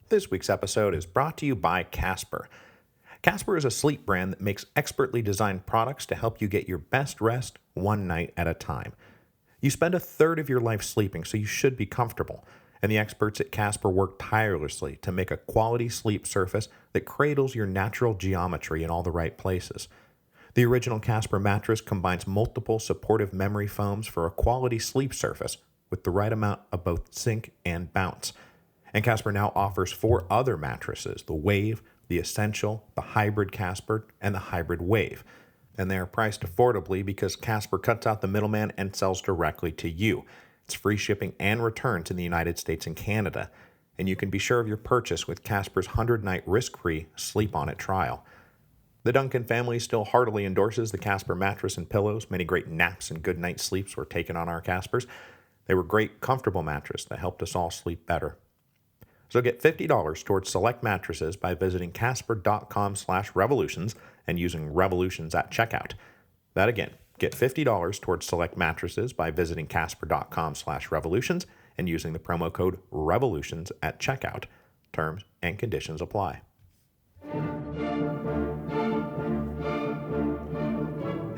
This week's episode is brought to you by Casper. Casper is a sleep brand that makes expertly designed products to help you get your best rest one night at a time. You spend a third of your life sleeping, so you should be comfortable. And the experts at Casper work tirelessly to make a quality sleep surface that cradles your natural geometry in all the right places. The original Casper mattress combines multiple supportive memory foams for a quality sleep surface with the right amount of both sink and bounce. And Casper now offers 4 other mattresses: the Wave, the Essential, the Hybrid Casper, and the Hybrid Wave. And they are priced affordably because Casper cuts out the middleman and sells directly to you. It's free shipping and returns in the United States and Canada. And you can be sure of your purchase with Casper's 100-night risk-free Sleep On It trial. The Duncan family still heartily endorses the Casper mattress and pillows. Many great naps and good night sleeps were taken on our Caspers. They were great, comfortable mattresses that helped us all sleep better. So get $50 towards select mattresses by visiting casper.com/revolutions and using revolutions at checkout. That again, get $50 towards select mattresses by visiting casper.com/revolutions and using the promo code revolutions at checkout. Terms and conditions apply.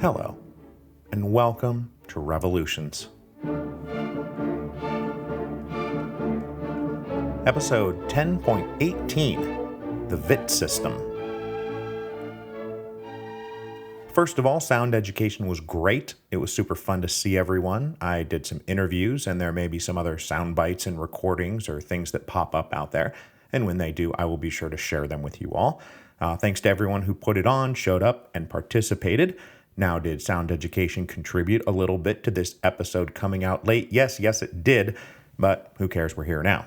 Hello, and welcome to Revolutions. Episode 10.18, The Witte System. First of all, sound education was great. It was super fun to see everyone. I did some interviews, and there may be some other sound bites and recordings or things that pop up out there. And when they do, I will be sure to share them with you all. Thanks to everyone who put it on, showed up, and participated. Now, did sound education contribute a little bit to this episode coming out late? Yes, it did, but who cares? We're here now.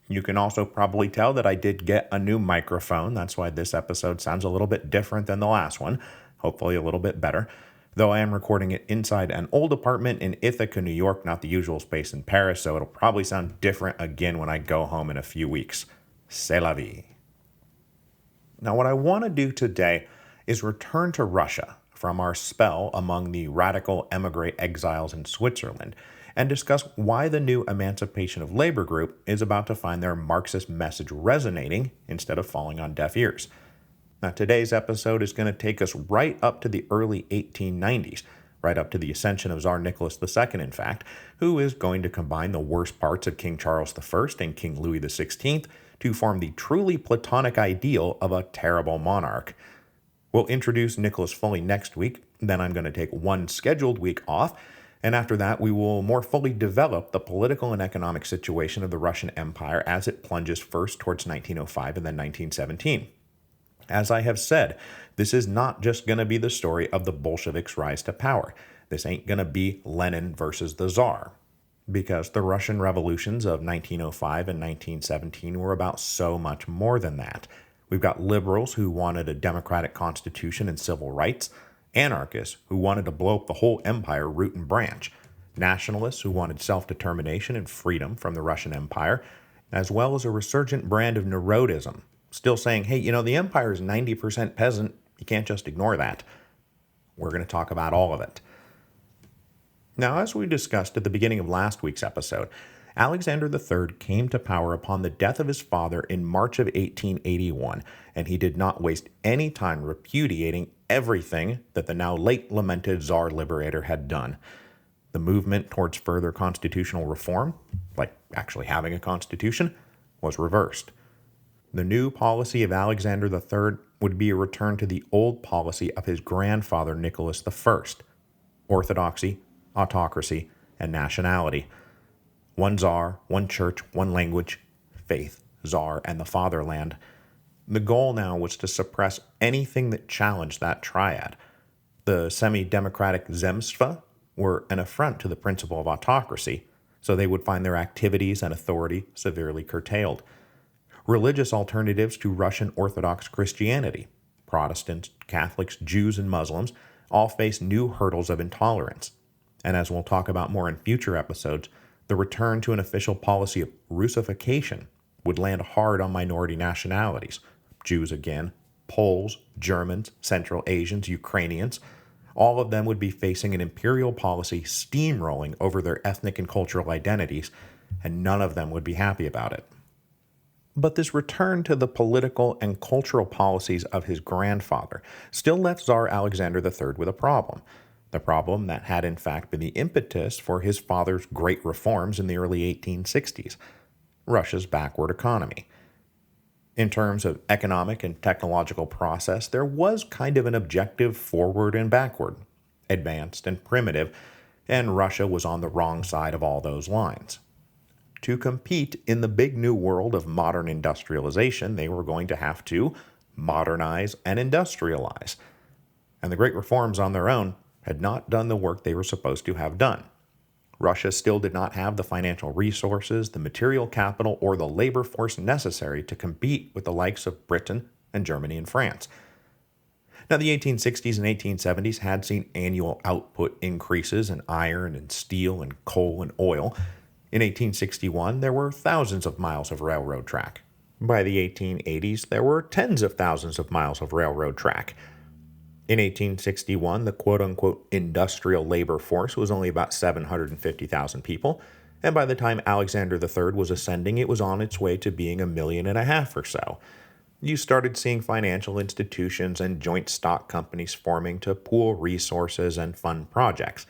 You can also probably tell that I did get a new microphone. That's why this episode sounds a little bit different than the last one, hopefully a little bit better. Though I am recording it inside an old apartment in Ithaca, New York, not the usual space in Paris, so it'll probably sound different again when I go home in a few weeks. C'est la vie. Now, what I want to do today is return to Russia from our spell among the radical emigre exiles in Switzerland and discuss why the new Emancipation of Labor group is about to find their Marxist message resonating instead of falling on deaf ears. Now, today's episode is going to take us right up to the early 1890s, right up to the ascension of Tsar Nicholas II, in fact, who is going to combine the worst parts of King Charles I and King Louis XVI to form the truly Platonic ideal of a terrible monarch. We'll introduce Nicholas fully next week, then I'm going to take one scheduled week off, and after that we will more fully develop the political and economic situation of the Russian Empire as it plunges first towards 1905 and then 1917. As I have said, this is not just going to be the story of the Bolsheviks' rise to power. This ain't going to be Lenin versus the Tsar, because the Russian revolutions of 1905 and 1917 were about so much more than that. We've got liberals who wanted a democratic constitution and civil rights, anarchists who wanted to blow up the whole empire root and branch, nationalists who wanted self-determination and freedom from the Russian Empire, as well as a resurgent brand of neurotism, still saying, hey, the empire is 90% peasant, you can't just ignore that. We're going to talk about all of it. Now, as we discussed at the beginning of last week's episode, Alexander III came to power upon the death of his father in March of 1881, and he did not waste any time repudiating everything that the now late lamented Tsar Liberator had done. The movement towards further constitutional reform, like actually having a constitution, was reversed. The new policy of Alexander III would be a return to the old policy of his grandfather Nicholas I: orthodoxy, autocracy, and nationality. One czar, one church, one language, faith, czar, and the fatherland. The goal now was to suppress anything that challenged that triad. The semi-democratic zemstva were an affront to the principle of autocracy, so they would find their activities and authority severely curtailed. Religious alternatives to Russian Orthodox Christianity, Protestants, Catholics, Jews, and Muslims, all face new hurdles of intolerance. And as we'll talk about more in future episodes, the return to an official policy of Russification would land hard on minority nationalities, Jews again, Poles, Germans, Central Asians, Ukrainians. All of them would be facing an imperial policy steamrolling over their ethnic and cultural identities, and none of them would be happy about it. But this return to the political and cultural policies of his grandfather still left Tsar Alexander III with a problem. The problem that had in fact been the impetus for his father's great reforms in the early 1860s: Russia's backward economy. In terms of economic and technological process, there was kind of an objective forward and backward, advanced and primitive, and Russia was on the wrong side of all those lines. To compete in the big new world of modern industrialization, they were going to have to modernize and industrialize. And the great reforms on their own had not done the work they were supposed to have done. Russia still did not have the financial resources, the material capital, or the labor force necessary to compete with the likes of Britain and Germany and France. Now, the 1860s and 1870s had seen annual output increases in iron and steel and coal and oil. In 1861, there were thousands of miles of railroad track. By the 1880s, there were tens of thousands of miles of railroad track. In 1861, the quote-unquote industrial labor force was only about 750,000 people, and by the time Alexander III was ascending, it was on its way to being 1.5 million or so. You started seeing financial institutions and joint stock companies forming to pool resources and fund projects.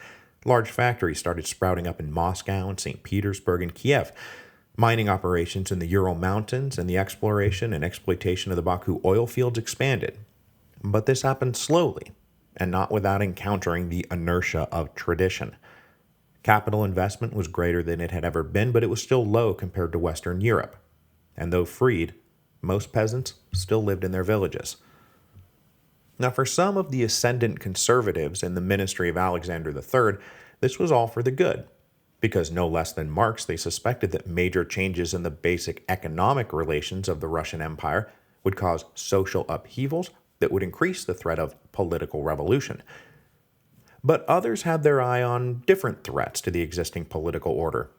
Large factories started sprouting up in Moscow and St. Petersburg and Kiev. Mining operations in the Ural Mountains and the exploration and exploitation of the Baku oil fields expanded. But this happened slowly, and not without encountering the inertia of tradition. Capital investment was greater than it had ever been, but it was still low compared to Western Europe. And though freed, most peasants still lived in their villages. Now, for some of the ascendant conservatives in the ministry of Alexander III, this was all for the good, because no less than Marx, they suspected that major changes in the basic economic relations of the Russian Empire would cause social upheavals that would increase the threat of political revolution. But others had their eye on different threats to the existing political order.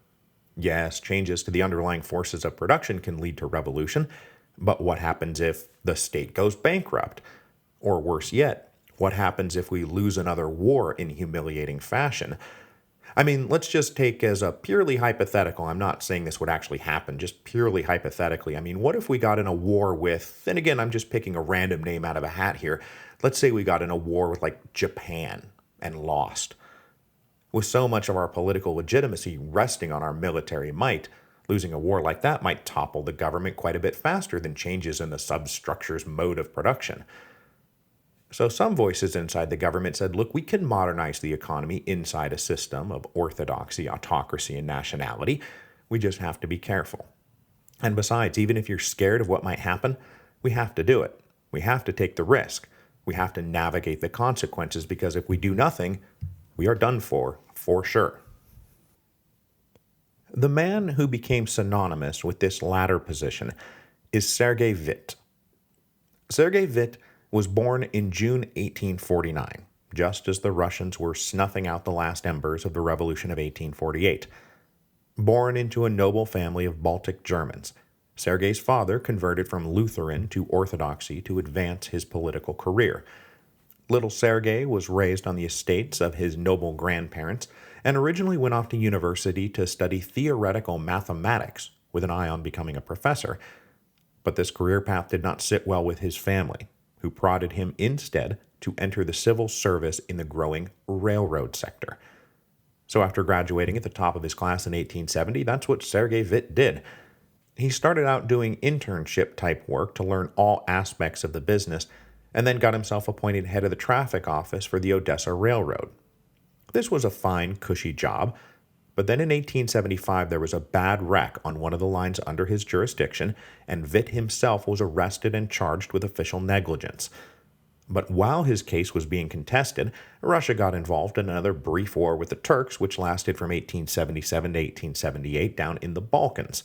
Yes, changes to the underlying forces of production can lead to revolution, but what happens if the state goes bankrupt? Or worse yet, what happens if we lose another war in humiliating fashion? I mean, let's just take as a purely hypothetical, I'm not saying this would actually happen, just purely hypothetically. I mean, what if we got in a war with, and again, I'm just picking a random name out of a hat here. Let's say we got in a war with like Japan and lost. With so much of our political legitimacy resting on our military might, losing a war like that might topple the government quite a bit faster than changes in the substructure's mode of production. So some voices inside the government said, look, we can modernize the economy inside a system of orthodoxy, autocracy, and nationality. We just have to be careful. And besides, even if you're scared of what might happen, we have to do it. We have to take the risk. We have to navigate the consequences, because if we do nothing, we are done for sure. The man who became synonymous with this latter position is Sergei Witte. Sergei Witte was born in June 1849, just as the Russians were snuffing out the last embers of the Revolution of 1848. Born into a noble family of Baltic Germans, Sergei's father converted from Lutheran to Orthodoxy to advance his political career. Little Sergei was raised on the estates of his noble grandparents and originally went off to university to study theoretical mathematics with an eye on becoming a professor. But this career path did not sit well with his family, who prodded him instead to enter the civil service in the growing railroad sector. So after graduating at the top of his class in 1870, that's what Sergei Witte did. He started out doing internship-type work to learn all aspects of the business, and then got himself appointed head of the traffic office for the Odessa Railroad. This was a fine, cushy job, but then in 1875 there was a bad wreck on one of the lines under his jurisdiction, and Witte himself was arrested and charged with official negligence. But while his case was being contested, Russia got involved in another brief war with the Turks, which lasted from 1877 to 1878 down in the Balkans.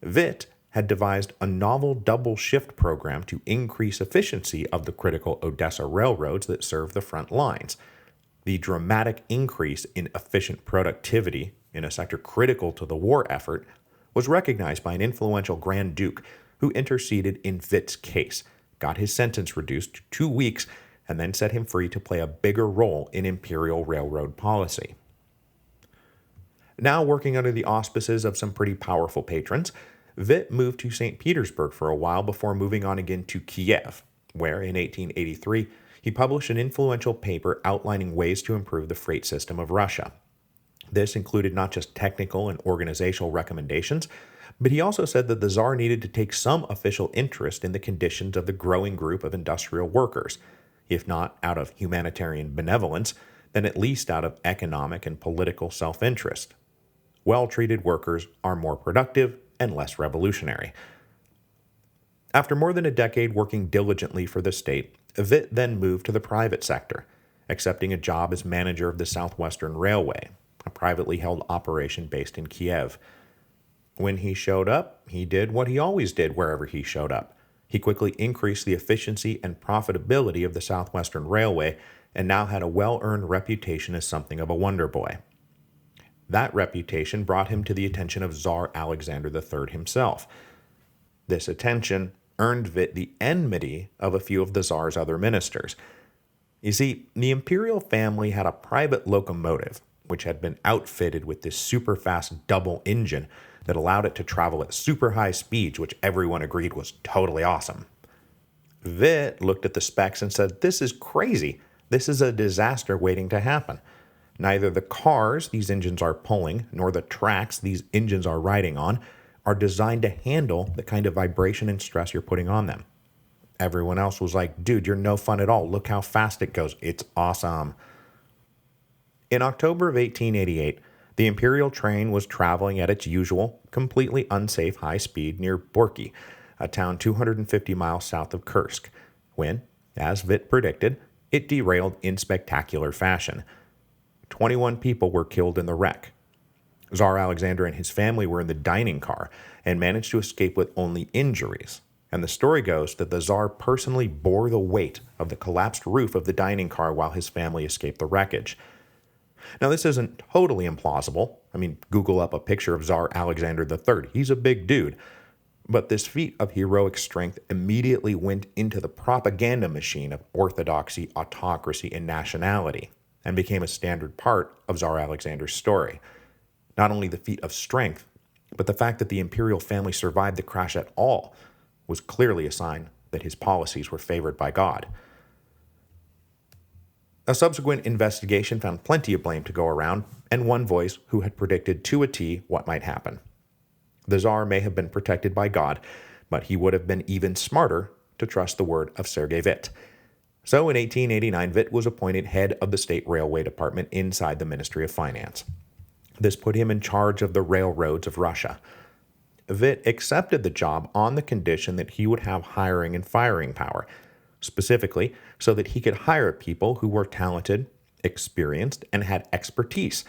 Witte had devised a novel double-shift program to increase efficiency of the critical Odessa railroads that serve the front lines. The dramatic increase in efficient productivity in a sector critical to the war effort was recognized by an influential Grand Duke who interceded in Witte's case, got his sentence reduced to 2 weeks, and then set him free to play a bigger role in imperial railroad policy. Now working under the auspices of some pretty powerful patrons, Witte moved to St. Petersburg for a while before moving on again to Kiev, where in 1883 he published an influential paper outlining ways to improve the freight system of Russia. This included not just technical and organizational recommendations, but he also said that the Tsar needed to take some official interest in the conditions of the growing group of industrial workers, if not out of humanitarian benevolence, then at least out of economic and political self-interest. Well-treated workers are more productive and less revolutionary. After more than a decade working diligently for the state, Witte then moved to the private sector, accepting a job as manager of the Southwestern Railway, a privately held operation based in Kiev. When he showed up, he did what he always did wherever he showed up. He quickly increased the efficiency and profitability of the Southwestern Railway and now had a well-earned reputation as something of a wonder boy. That reputation brought him to the attention of Tsar Alexander III himself. This attention earned Witte the enmity of a few of the Tsar's other ministers. You see, the imperial family had a private locomotive, which had been outfitted with this super-fast double engine that allowed it to travel at super high speeds, which everyone agreed was totally awesome. Witte looked at the specs and said, "This is crazy. This is a disaster waiting to happen. Neither the cars these engines are pulling, nor the tracks these engines are riding on, are designed to handle the kind of vibration and stress you're putting on them." Everyone else was like, "Dude, you're no fun at all. Look how fast it goes. It's awesome." In October of 1888, the imperial train was traveling at its usual, completely unsafe high speed near Borky, a town 250 miles south of Kursk, when, as Witte predicted, it derailed in spectacular fashion. 21 people were killed in the wreck. Tsar Alexander and his family were in the dining car and managed to escape with only injuries. And the story goes that the Tsar personally bore the weight of the collapsed roof of the dining car while his family escaped the wreckage. Now, this isn't totally implausible. I mean, Google up a picture of Tsar Alexander III. He's a big dude. But this feat of heroic strength immediately went into the propaganda machine of orthodoxy, autocracy, and nationality, and became a standard part of Tsar Alexander's story. Not only the feat of strength, but the fact that the imperial family survived the crash at all was clearly a sign that his policies were favored by God. A subsequent investigation found plenty of blame to go around, and one voice who had predicted to a T what might happen. The Tsar may have been protected by God, but he would have been even smarter to trust the word of Sergei Witte. So in 1889, Witte was appointed head of the State Railway Department inside the Ministry of Finance. This put him in charge of the railroads of Russia. Witte accepted the job on the condition that he would have hiring and firing power, specifically so that he could hire people who were talented, experienced, and had expertise,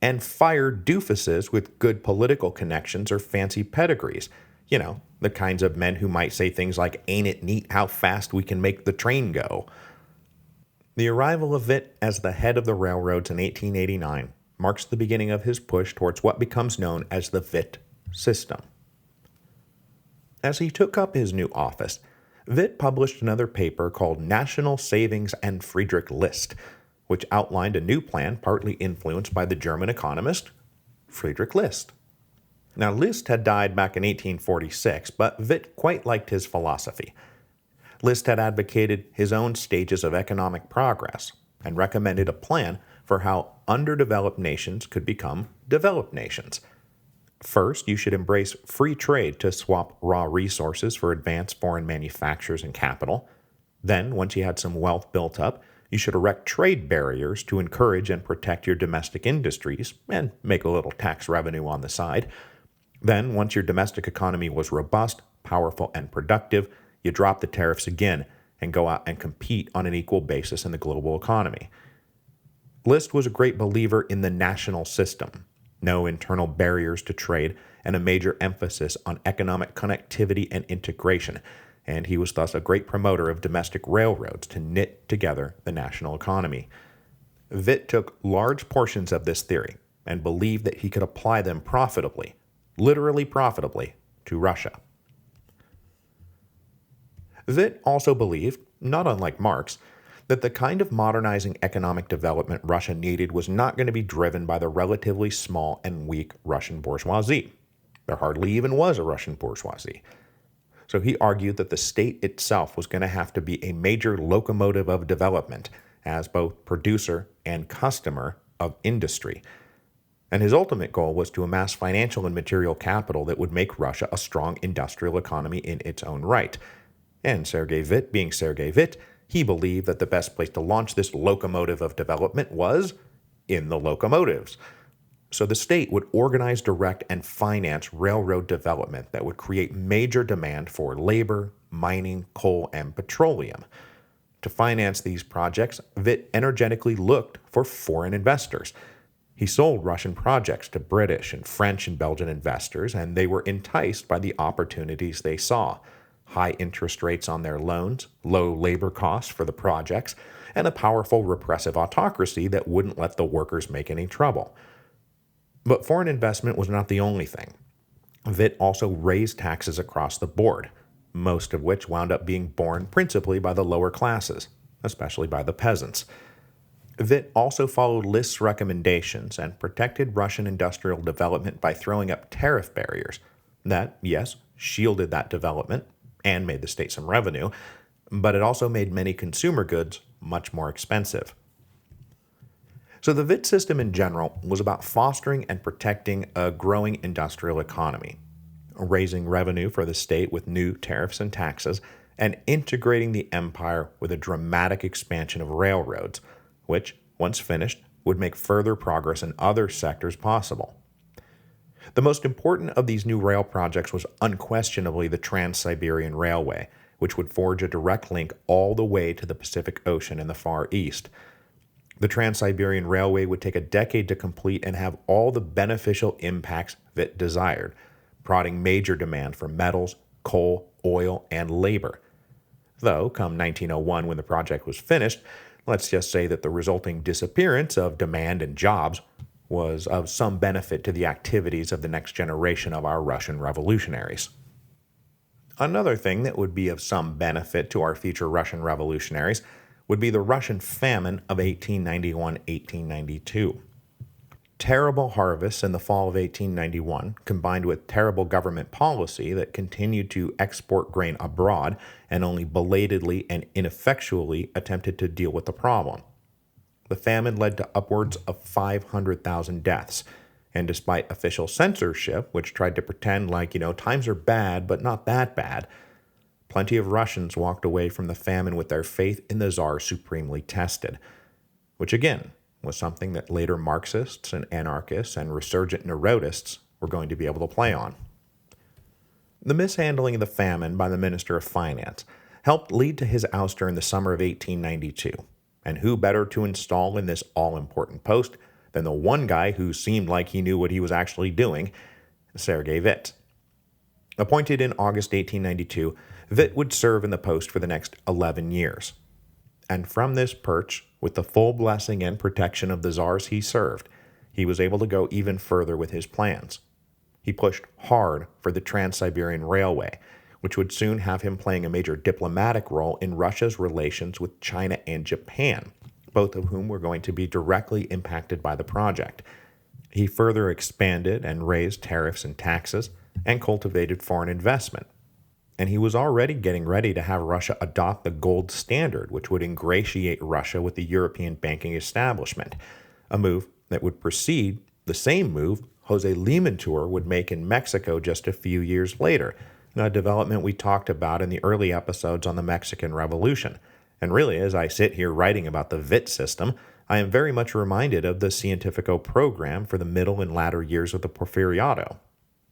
and fire doofuses with good political connections or fancy pedigrees. You know, the kinds of men who might say things like, "Ain't it neat how fast we can make the train go?" The arrival of Witte as the head of the railroads in 1889 marks the beginning of his push towards what becomes known as the Witte System. As he took up his new office, Witte published another paper called National Savings and Friedrich List, which outlined a new plan partly influenced by the German economist Friedrich List. Now, List had died back in 1846, but Witte quite liked his philosophy. List had advocated his own stages of economic progress and recommended a plan for how underdeveloped nations could become developed nations. First, you should embrace free trade to swap raw resources for advanced foreign manufactures and capital. Then, once you had some wealth built up, you should erect trade barriers to encourage and protect your domestic industries and make a little tax revenue on the side. Then, once your domestic economy was robust, powerful, and productive, you drop the tariffs again and go out and compete on an equal basis in the global economy. List was a great believer in the national system. No internal barriers to trade, and a major emphasis on economic connectivity and integration, and he was thus a great promoter of domestic railroads to knit together the national economy. Witte took large portions of this theory and believed that he could apply them profitably, literally profitably, to Russia. Witte also believed, not unlike Marx, that the kind of modernizing economic development Russia needed was not going to be driven by the relatively small and weak Russian bourgeoisie. There hardly even was a Russian bourgeoisie. So he argued that the state itself was going to have to be a major locomotive of development as both producer and customer of industry. And his ultimate goal was to amass financial and material capital that would make Russia a strong industrial economy in its own right. And Sergei Witte, being Sergei Witte, he believed that the best place to launch this locomotive of development was in the locomotives. So the state would organize, direct, and finance railroad development that would create major demand for labor, mining, coal, and petroleum. To finance these projects, Witte energetically looked for foreign investors. He sold Russian projects to British and French and Belgian investors, and they were enticed by the opportunities they saw: high interest rates on their loans, low labor costs for the projects, and a powerful repressive autocracy that wouldn't let the workers make any trouble. But foreign investment was not the only thing. Witte also raised taxes across the board, most of which wound up being borne principally by the lower classes, especially by the peasants. Witte also followed List's recommendations and protected Russian industrial development by throwing up tariff barriers that, yes, shielded that development and made the state some revenue, but it also made many consumer goods much more expensive. So the Witte system in general was about fostering and protecting a growing industrial economy, raising revenue for the state with new tariffs and taxes, and integrating the empire with a dramatic expansion of railroads, which, once finished, would make further progress in other sectors possible. The most important of these new rail projects was unquestionably the Trans-Siberian Railway, which would forge a direct link all the way to the Pacific Ocean in the Far East. The Trans-Siberian Railway would take a decade to complete and have all the beneficial impacts Witte desired, prodding major demand for metals, coal, oil, and labor. Though, come 1901 when the project was finished, let's just say that the resulting disappearance of demand and jobs was of some benefit to the activities of the next generation of our Russian revolutionaries. Another thing that would be of some benefit to our future Russian revolutionaries would be the Russian famine of 1891-1892. Terrible harvests in the fall of 1891, combined with terrible government policy that continued to export grain abroad and only belatedly and ineffectually attempted to deal with the problem. The famine led to upwards of 500,000 deaths, and despite official censorship, which tried to pretend like, times are bad, but not that bad, plenty of Russians walked away from the famine with their faith in the Tsar supremely tested, which again was something that later Marxists and anarchists and resurgent neurotists were going to be able to play on. The mishandling of the famine by the Minister of Finance helped lead to his ouster in the summer of 1892, and who better to install in this all-important post than the one guy who seemed like he knew what he was actually doing, Sergei Witte. Appointed in August 1892, Witte would serve in the post for the next 11 years. And from this perch, with the full blessing and protection of the czars he served, he was able to go even further with his plans. He pushed hard for the Trans-Siberian Railway, which would soon have him playing a major diplomatic role in Russia's relations with China and Japan, both of whom were going to be directly impacted by the project. He further expanded and raised tariffs and taxes, and cultivated foreign investment. And he was already getting ready to have Russia adopt the gold standard, which would ingratiate Russia with the European banking establishment, a move that would precede the same move Jose Limantour would make in Mexico just a few years later, a development we talked about in the early episodes on the Mexican Revolution. And really, as I sit here writing about the Witte system, I am very much reminded of the Cientifico program for the middle and latter years of the Porfiriato.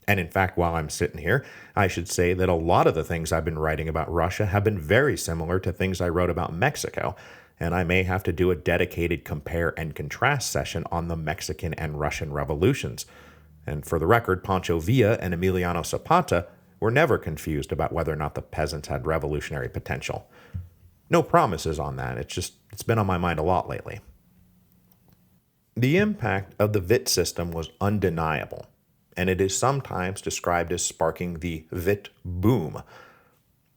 And in fact, while I'm sitting here, I should say that a lot of the things I've been writing about Russia have been very similar to things I wrote about Mexico, and I may have to do a dedicated compare and contrast session on the Mexican and Russian revolutions. And for the record, Pancho Villa and Emiliano Zapata were never confused about whether or not the peasants had revolutionary potential. No promises on that, it's been on my mind a lot lately. The impact of the Witte system was undeniable, and it is sometimes described as sparking the Witte boom.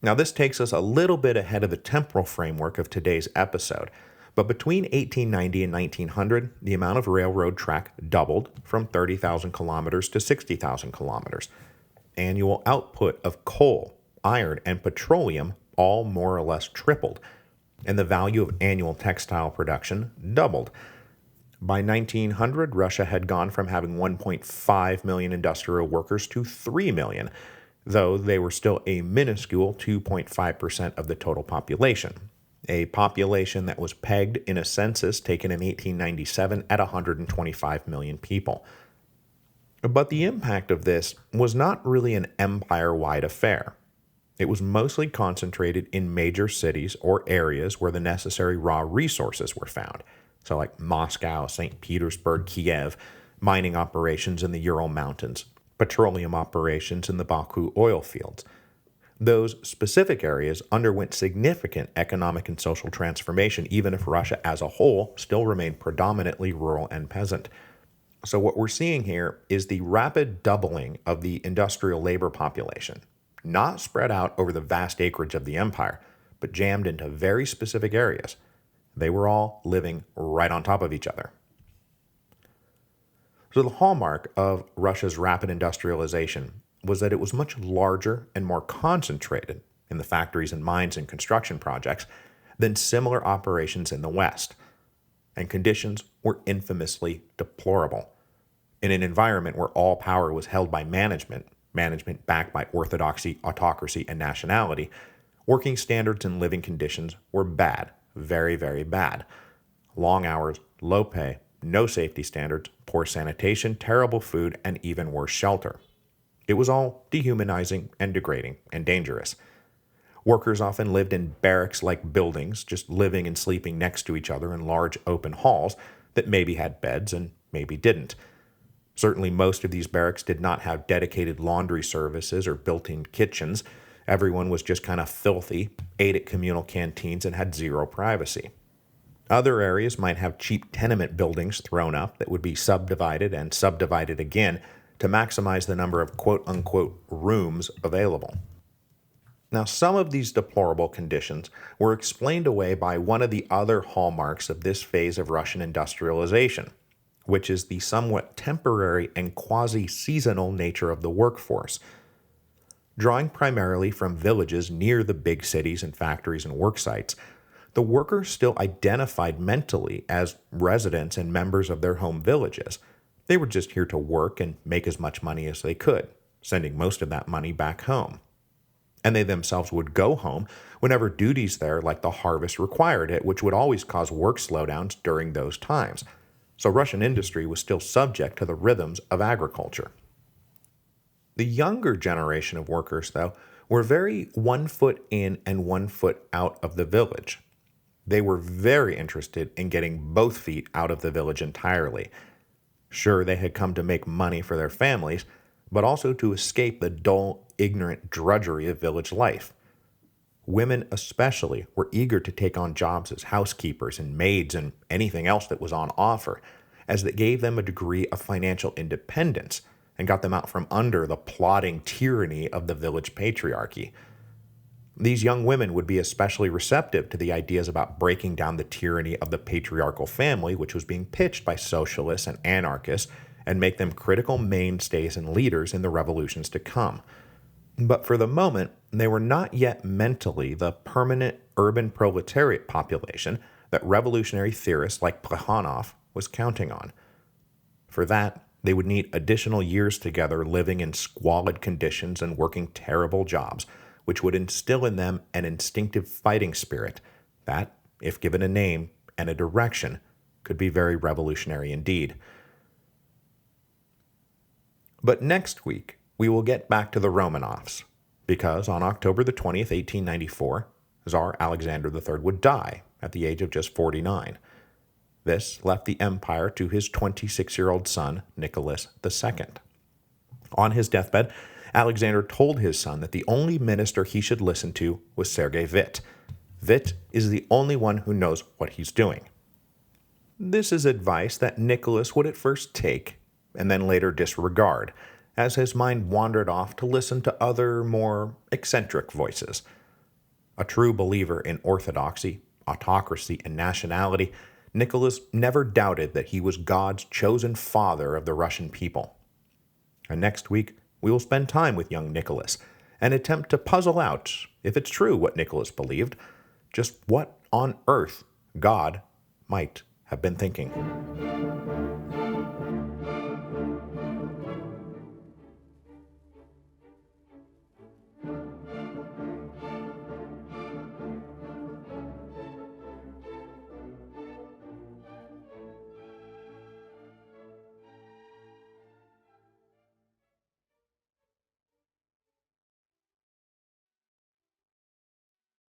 Now, this takes us a little bit ahead of the temporal framework of today's episode, but between 1890 and 1900, the amount of railroad track doubled from 30,000 kilometers to 60,000 kilometers, annual output of coal, iron, and petroleum all more or less tripled, and the value of annual textile production doubled. By 1900, Russia had gone from having 1.5 million industrial workers to 3 million, though they were still a minuscule 2.5% of the total population, a population that was pegged in a census taken in 1897 at 125 million people. But the impact of this was not really an empire-wide affair. It was mostly concentrated in major cities or areas where the necessary raw resources were found, so like Moscow, St. Petersburg, Kiev, mining operations in the Ural Mountains, petroleum operations in the Baku oil fields. Those specific areas underwent significant economic and social transformation, even if Russia as a whole still remained predominantly rural and peasant. So what we're seeing here is the rapid doubling of the industrial labor population, not spread out over the vast acreage of the empire, but jammed into very specific areas. They were all living right on top of each other. So the hallmark of Russia's rapid industrialization was that it was much larger and more concentrated in the factories and mines and construction projects than similar operations in the West, and conditions were infamously deplorable. In an environment where all power was held by management backed by orthodoxy, autocracy, and nationality, working standards and living conditions were bad, very, very bad. Long hours, low pay, no safety standards, poor sanitation, terrible food, and even worse shelter. It was all dehumanizing and degrading and dangerous. Workers often lived in barracks-like buildings, just living and sleeping next to each other in large open halls that maybe had beds and maybe didn't. Certainly most of these barracks did not have dedicated laundry services or built-in kitchens. Everyone was just kind of filthy, ate at communal canteens, and had zero privacy. Other areas might have cheap tenement buildings thrown up that would be subdivided and subdivided again to maximize the number of quote-unquote rooms available. Now, some of these deplorable conditions were explained away by one of the other hallmarks of this phase of Russian industrialization, which is the somewhat temporary and quasi-seasonal nature of the workforce. Drawing primarily from villages near the big cities and factories and work sites, the workers still identified mentally as residents and members of their home villages. They were just here to work and make as much money as they could, sending most of that money back home. And they themselves would go home whenever duties there like the harvest required it, which would always cause work slowdowns during those times. So Russian industry was still subject to the rhythms of agriculture. The younger generation of workers, though, were very 1 foot in and 1 foot out of the village. They were very interested in getting both feet out of the village entirely. Sure, they had come to make money for their families, but also to escape the dull, ignorant drudgery of village life. Women especially were eager to take on jobs as housekeepers and maids and anything else that was on offer, as it gave them a degree of financial independence and got them out from under the plodding tyranny of the village patriarchy. These young women would be especially receptive to the ideas about breaking down the tyranny of the patriarchal family, which was being pitched by socialists and anarchists, and make them critical mainstays and leaders in the revolutions to come. But for the moment, they were not yet mentally the permanent urban proletariat population that revolutionary theorists like Plekhanov was counting on. For that, they would need additional years together living in squalid conditions and working terrible jobs, which would instill in them an instinctive fighting spirit that, if given a name and a direction, could be very revolutionary indeed. But next week, we will get back to the Romanovs, because on October the 20th, 1894, Tsar Alexander III would die at the age of just 49. This left the empire to his 26-year-old son, Nicholas II. On his deathbed, Alexander told his son that the only minister he should listen to was Sergei Witte. Witte is the only one who knows what he's doing. This is advice that Nicholas would at first take and then later disregard, as his mind wandered off to listen to other, more eccentric voices. A true believer in orthodoxy, autocracy, and nationality, Nicholas never doubted that he was God's chosen father of the Russian people. And next week, we will spend time with young Nicholas and attempt to puzzle out, if it's true what Nicholas believed, just what on earth God might have been thinking.